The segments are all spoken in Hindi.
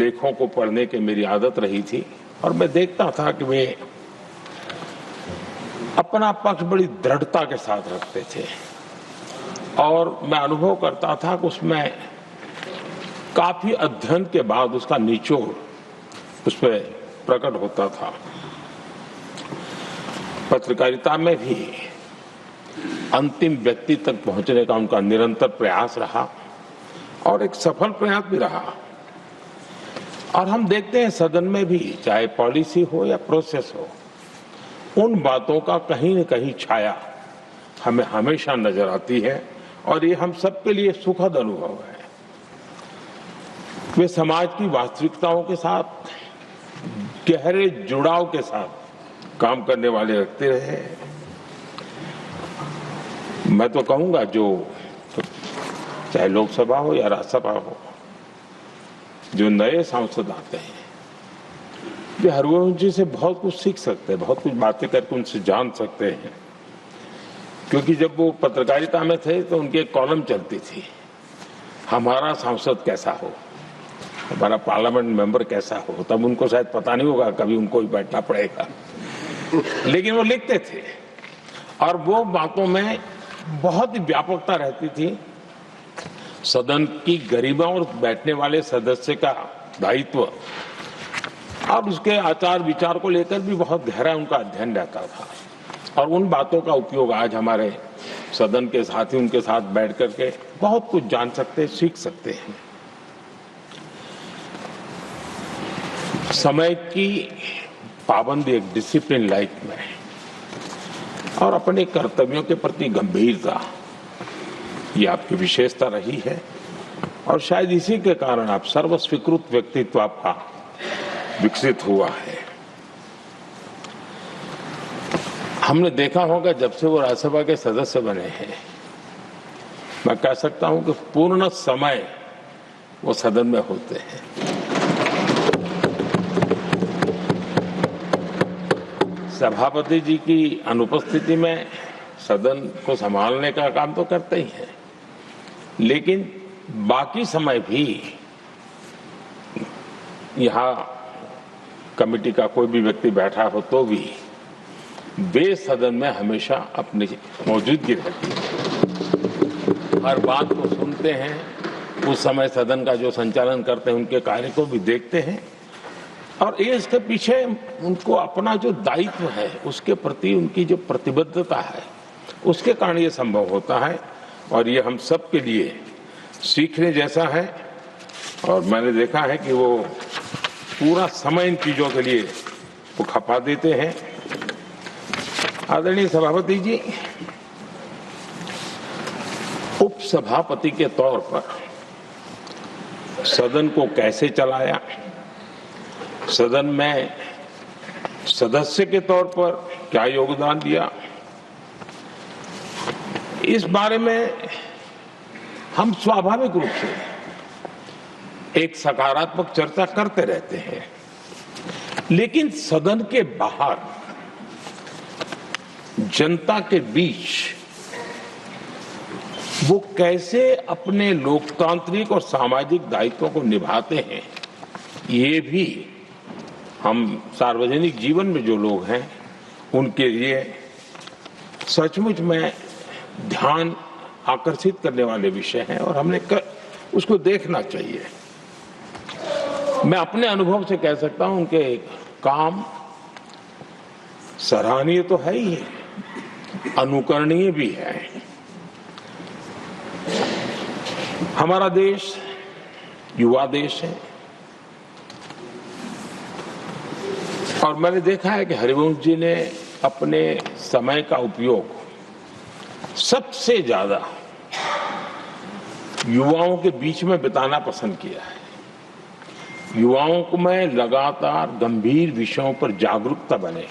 लेखों को पढ़ने की मेरी आदत रही थी और मैं देखता था कि वे अपना पक्ष बड़ी दृढ़ता के साथ रखते थे और मैं अनुभव करता था कि उसमें काफी अध्ययन के बाद उसका निचोड़ उस पर प्रकट होता था। पत्रकारिता में भी अंतिम व्यक्ति तक पहुंचने का उनका निरंतर प्रयास रहा और एक सफल प्रयास भी रहा। और हम देखते हैं सदन में भी, चाहे पॉलिसी हो या प्रोसेस हो, उन बातों का कहीं न कहीं छाया हमें हमेशा नजर आती है और ये हम सबके लिए सुखद अनुभव है। वे समाज की वास्तविकताओं के साथ गहरे जुड़ाव के साथ काम करने वाले रखते रहे। मैं तो कहूंगा जो चाहे लोकसभा हो या राज्यसभा हो, जो नए सांसद आते हैं वे हरिवंश जी से बहुत कुछ सीख सकते हैं, बहुत कुछ बातें करके उनसे जान सकते हैं। क्योंकि जब वो पत्रकारिता में थे तो उनकी एक कॉलम चलती थी, हमारा सांसद कैसा हो, हमारा पार्लियामेंट मेंबर कैसा हो। तब उनको शायद पता नहीं होगा, कभी उनको ही बैठना पड़ेगा, लेकिन वो लिखते थे और वो बातों में बहुत ही व्यापकता रहती थी। सदन की गरिमा और बैठने वाले सदस्य का दायित्व और उसके आचार विचार को लेकर भी बहुत गहरा उनका अध्ययन रहता था और उन बातों का उपयोग आज हमारे सदन के साथी उनके साथ बैठ करके बहुत कुछ जान सकते हैं, सीख सकते हैं। समय की पाबंदी, एक डिसिप्लिन लाइफ में और अपने कर्तव्यों के प्रति गंभीरता, ये आपकी विशेषता रही है और शायद इसी के कारण आप सर्वस्वीकृत व्यक्तित्व आपका विकसित हुआ है। हमने देखा होगा जब से वो राज्यसभा के सदस्य बने हैं, मैं कह सकता हूं कि पूर्ण समय वो सदन में होते हैं। सभापति जी की अनुपस्थिति में सदन को संभालने का काम तो करते ही हैं, लेकिन बाकी समय भी यहाँ कमेटी का कोई भी व्यक्ति बैठा हो तो भी वे सदन में हमेशा अपनी मौजूदगी रहती है, हर बात को सुनते हैं, उस समय सदन का जो संचालन करते हैं उनके कार्य को भी देखते हैं और ये इसके पीछे उनको अपना जो दायित्व है उसके प्रति उनकी जो प्रतिबद्धता है उसके कारण ये संभव होता है और ये हम सब के लिए सीखने जैसा है। और मैंने देखा है कि वो पूरा समय इन चीजों के लिए वो खपा देते हैं। आदरणीय सभापति जी, उपसभापति के तौर पर सदन को कैसे चलाया, सदन में सदस्य के तौर पर क्या योगदान दिया, इस बारे में हम स्वाभाविक रूप से एक सकारात्मक चर्चा करते रहते हैं, लेकिन सदन के बाहर जनता के बीच वो कैसे अपने लोकतांत्रिक और सामाजिक दायित्वों को निभाते हैं, ये भी हम सार्वजनिक जीवन में जो लोग हैं उनके लिए सचमुच में ध्यान आकर्षित करने वाले विषय हैं और हमने उसको देखना चाहिए। मैं अपने अनुभव से कह सकता हूं उनके काम सराहनीय तो है ही, अनुकरणीय भी है। हमारा देश युवा देश है और मैंने देखा है कि हरिवंश जी ने अपने समय का उपयोग सबसे ज्यादा युवाओं के बीच में बिताना पसंद किया है। युवाओं को में लगातार गंभीर विषयों पर जागरूकता बने,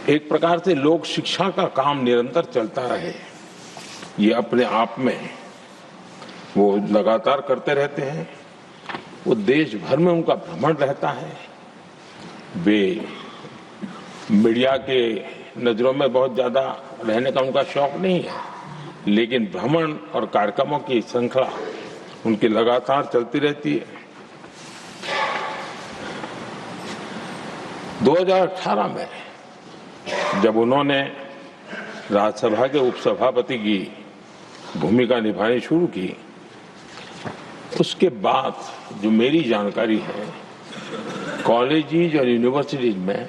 एक प्रकार से लोक शिक्षा का काम निरंतर चलता रहे, ये अपने आप में वो लगातार करते रहते हैं। वो देश भर में उनका भ्रमण रहता है। वे मीडिया के नजरों में बहुत ज्यादा रहने का उनका शौक नहीं है, लेकिन भ्रमण और कार्यक्रमों की श्रृंखला उनकी लगातार चलती रहती है। 2018 में जब उन्होंने राज्यसभा के उपसभापति की भूमिका निभानी शुरू की, उसके बाद जो मेरी जानकारी है, कॉलेजेस और यूनिवर्सिटीज में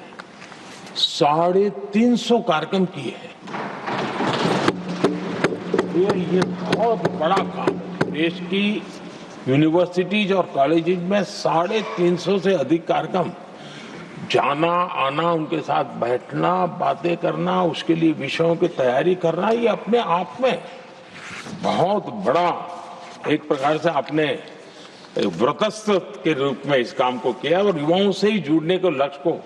350 कार्यक्रम किए हैं। ये बहुत बड़ा काम है। देश की यूनिवर्सिटीज और कॉलेजेस में 350 से अधिक कार्यक्रम, जाना आना, उनके साथ बैठना, बातें करना, उसके लिए विषयों की तैयारी करना, ये अपने आप में बहुत बड़ा एक प्रकार से आपने व्रतस्थ के रूप में इस काम को किया और युवाओं से ही जुड़ने के लक्ष्य को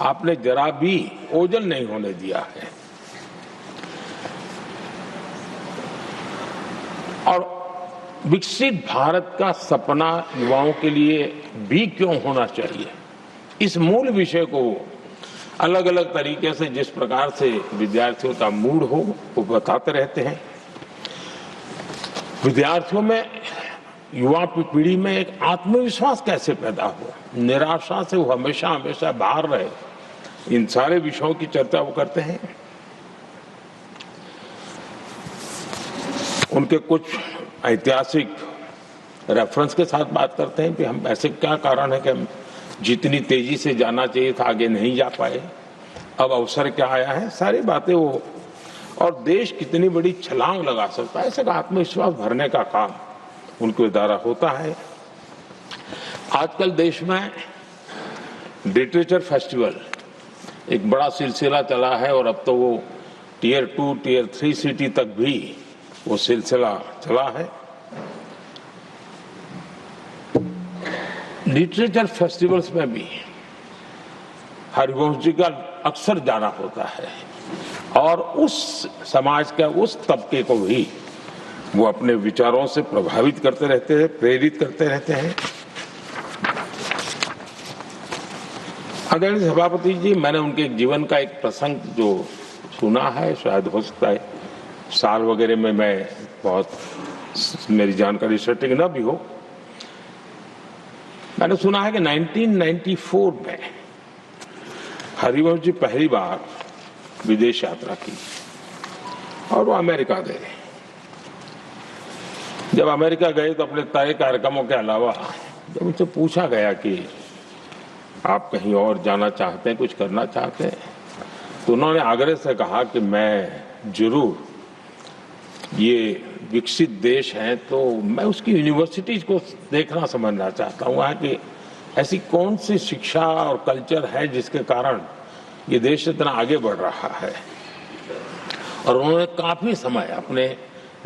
आपने जरा भी ओझल नहीं होने दिया है। और विकसित भारत का सपना युवाओं के लिए भी क्यों होना चाहिए, इस मूल विषय को अलग अलग तरीके से जिस प्रकार से विद्यार्थियों का मूड हो वो बताते रहते हैं। विद्यार्थियों में, युवा पीढ़ी में एक आत्मविश्वास कैसे पैदा हो, निराशा से वो हमेशा हमेशा बाहर रहे, इन सारे विषयों की चर्चा वो करते हैं। उनके कुछ ऐतिहासिक रेफरेंस के साथ बात करते हैं कि हम ऐसे क्या कारण है कि हम जितनी तेजी से जाना चाहिए था आगे नहीं जा पाए, अब अवसर क्या आया है, सारी बातें वो, और देश कितनी बड़ी छलांग लगा सकता है, ऐसे आत्मविश्वास भरने का काम उनके द्वारा होता है। आजकल देश में लिटरेचर फेस्टिवल एक बड़ा सिलसिला चला है और अब तो वो टियर 2, टियर 3 सिटी तक भी वो सिलसिला चला है। लिटरेचर फेस्टिवल्स में भी हरिवंश जी का अक्सर जाना होता है और उस समाज का उस तबके को भी वो अपने विचारों से प्रभावित करते रहते हैं, प्रेरित करते रहते हैं। आदरणीय सभापति जी, मैंने उनके जीवन का एक प्रसंग जो सुना है, शायद हो सकता है साल वगैरह में मैं बहुत मेरी जानकारी सटीक न भी हो, मैंने सुना है कि 1994 में हरिवंश जी पहली बार विदेश यात्रा की और वो अमेरिका गए। जब अमेरिका गए तो अपने तय कार्यक्रमों के अलावा जब उनसे पूछा गया कि आप कहीं और जाना चाहते हैं, कुछ करना चाहते हैं, तो उन्होंने आग्रह से कहा कि मैं जरूर, ये विकसित देश है तो मैं उसकी यूनिवर्सिटीज को देखना समझना चाहता हूँ, वहाँ की ऐसी कौन सी शिक्षा और कल्चर है जिसके कारण ये देश इतना आगे बढ़ रहा है। और उन्होंने काफी समय अपने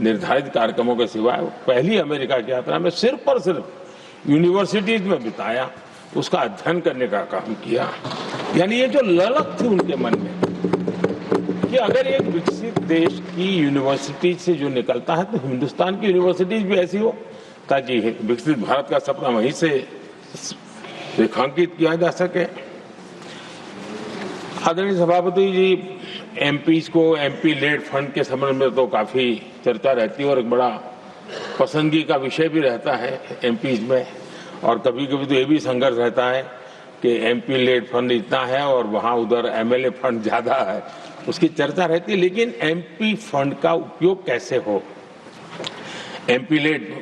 निर्धारित कार्यक्रमों के सिवाय पहली अमेरिका की यात्रा में सिर्फ और सिर्फ यूनिवर्सिटीज में बिताया, उसका अध्ययन करने का काम किया। यानी ये जो ललक थी उनके मन में कि अगर एक विकसित देश की यूनिवर्सिटी से जो निकलता है तो हिंदुस्तान की यूनिवर्सिटीज भी ऐसी हो ताकि विकसित भारत का सपना वहीं से रेखांकित किया जा सके। आदरणीय सभापति जी, एमपीज को एमपी लेड फंड के संबंध में तो काफी चर्चा रहती है और एक बड़ा पसंदगी का विषय भी रहता है एमपीज में, और कभी कभी तो ये भी संघर्ष रहता है कि एमपी लेड फंड इतना है और वहां उधर एमएलए फंड ज्यादा है, उसकी चर्चा रहती है। लेकिन एमपी फंड का उपयोग कैसे हो, एमपी लेड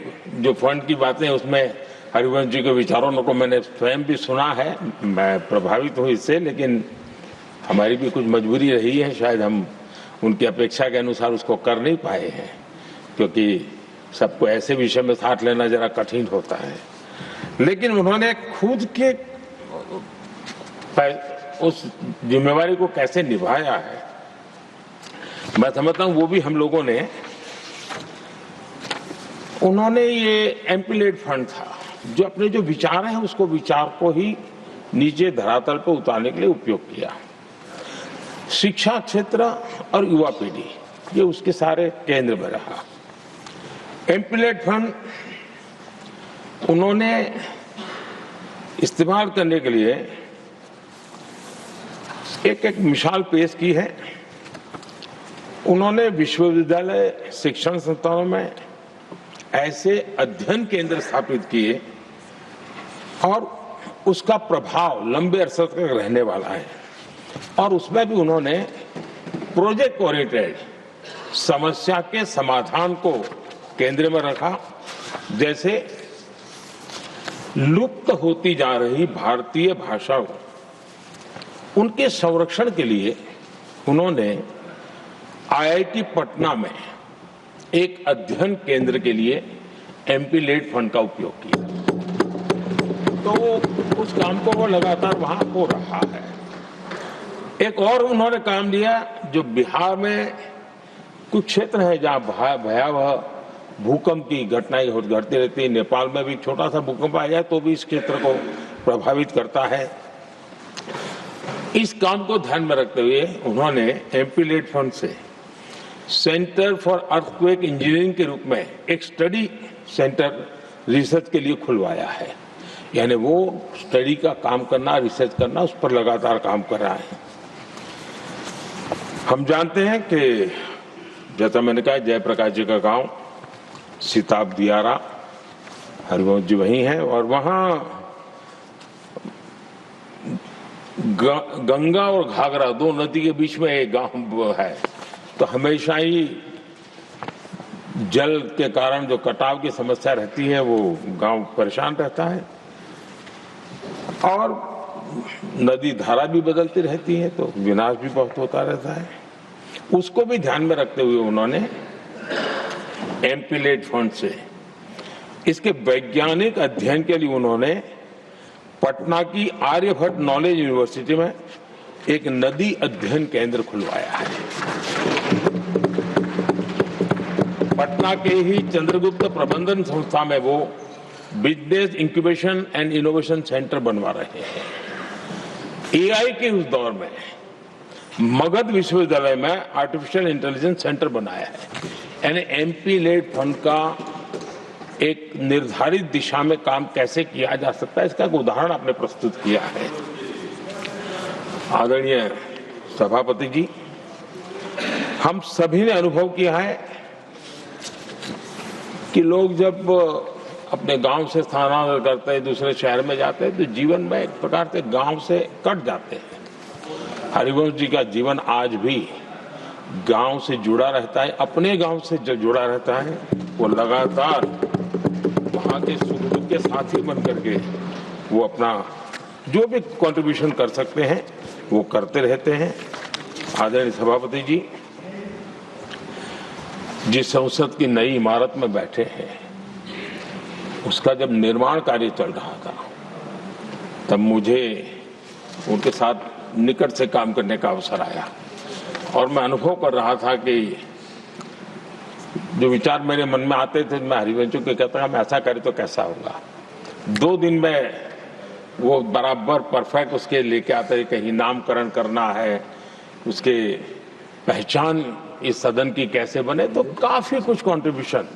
जो फंड की बातें, उसमें हरिवंश जी के विचारों को मैंने स्वयं भी सुना है, मैं प्रभावित हूँ इससे, लेकिन हमारी भी कुछ मजबूरी रही है, शायद हम उनकी अपेक्षा के अनुसार उसको कर नहीं पाए हैं, क्योंकि सबको ऐसे विषय में साथ लेना जरा कठिन होता है। लेकिन उन्होंने खुद के उस जिम्मेवारी को कैसे निभाया है, मैं समझता हूं वो भी हम लोगों ने, उन्होंने ये एम्पीलेट फंड था जो अपने जो विचार हैं उसको विचार को ही नीचे धरातल पर उतारने के लिए उपयोग किया। शिक्षा क्षेत्र और युवा पीढ़ी ये उसके सारे केंद्र में रहा। एम्पीलेट फंड उन्होंने इस्तेमाल करने के लिए एक मिसाल पेश की है। उन्होंने विश्वविद्यालय शिक्षण संस्थानों में ऐसे अध्ययन केंद्र स्थापित किए और उसका प्रभाव लंबे अरसे तक रहने वाला है। और उसमें भी उन्होंने प्रोजेक्ट ओरिएंटेड समस्या के समाधान को केंद्र में रखा। जैसे लुप्त होती जा रही भारतीय भाषाओं, उनके संरक्षण के लिए उन्होंने आईआईटी पटना में एक अध्ययन केंद्र के लिए एमपी-लेड फंड का उपयोग किया। तो उस काम को वो लगातार वहां हो रहा है। एक और उन्होंने काम लिया, जो बिहार में कुछ क्षेत्र है जहां भयावह भूकंप की घटनाएं घटती रहती है। नेपाल में भी छोटा सा भूकंप आ जाए तो भी इस क्षेत्र को प्रभावित करता है। इस काम को ध्यान में रखते हुए उन्होंने एमपी-लेड फंड से सेंटर फॉर अर्थक्वेक इंजीनियरिंग के रूप में एक स्टडी सेंटर रिसर्च के लिए खुलवाया है। यानी वो स्टडी का काम करना, रिसर्च करना, उस पर लगातार काम कर रहा है। हम जानते हैं कि जैसा मैंने कहा, जयप्रकाश जी का गांव सिताब दियारा, हरिवंश जी वही हैं, और वहां गंगा और घाघरा दो नदी के बीच में एक गांव है। तो हमेशा ही जल के कारण जो कटाव की समस्या रहती है, वो गांव परेशान रहता है। और नदी धारा भी बदलती रहती है, तो विनाश भी बहुत होता रहता है। उसको भी ध्यान में रखते हुए उन्होंने एमपी-लेड फंड से इसके वैज्ञानिक अध्ययन के लिए उन्होंने पटना की आर्यभट्ट नॉलेज यूनिवर्सिटी में एक नदी अध्ययन केंद्र खुलवाया है। पटना के ही चंद्रगुप्त प्रबंधन संस्था में वो business incubation and innovation centre बनवा रहे हैं। एआई के उस दौर में मगध विश्वविद्यालय में आर्टिफिशियल इंटेलिजेंस सेंटर बनाया है। यानी एमपी-लेड फंड का एक निर्धारित दिशा में काम कैसे किया जा सकता है, इसका एक उदाहरण आपने प्रस्तुत किया है। आदरणीय सभापति जी, हम सभी ने अनुभव किया है कि लोग जब अपने गांव से स्थानांतरण करते हैं, दूसरे शहर में जाते हैं, तो जीवन में एक प्रकार से गांव से कट जाते हैं। हरिवंश जी का जीवन आज भी गांव से जुड़ा रहता है। अपने गांव से जो जुड़ा रहता है, वो लगातार वहां के सुख दुख के साथी बन करके वो अपना जो भी कंट्रीब्यूशन कर सकते हैं वो करते रहते हैं। आदरणीय सभापति जी, जिस संसद की नई इमारत में बैठे हैं, उसका जब निर्माण कार्य चल रहा था, तब मुझे उनके साथ निकट से काम करने का अवसर आया और मैं अनुभव कर रहा था कि जो विचार मेरे मन में आते थे, मैं हरिवंश को कहता था, मैं ऐसा करें तो कैसा होगा। 2 दिन में वो बराबर परफेक्ट उसके लेके आते, कहीं नामकरण करना है, उसके पहचान इस सदन की कैसे बने, तो काफी कुछ कंट्रीब्यूशन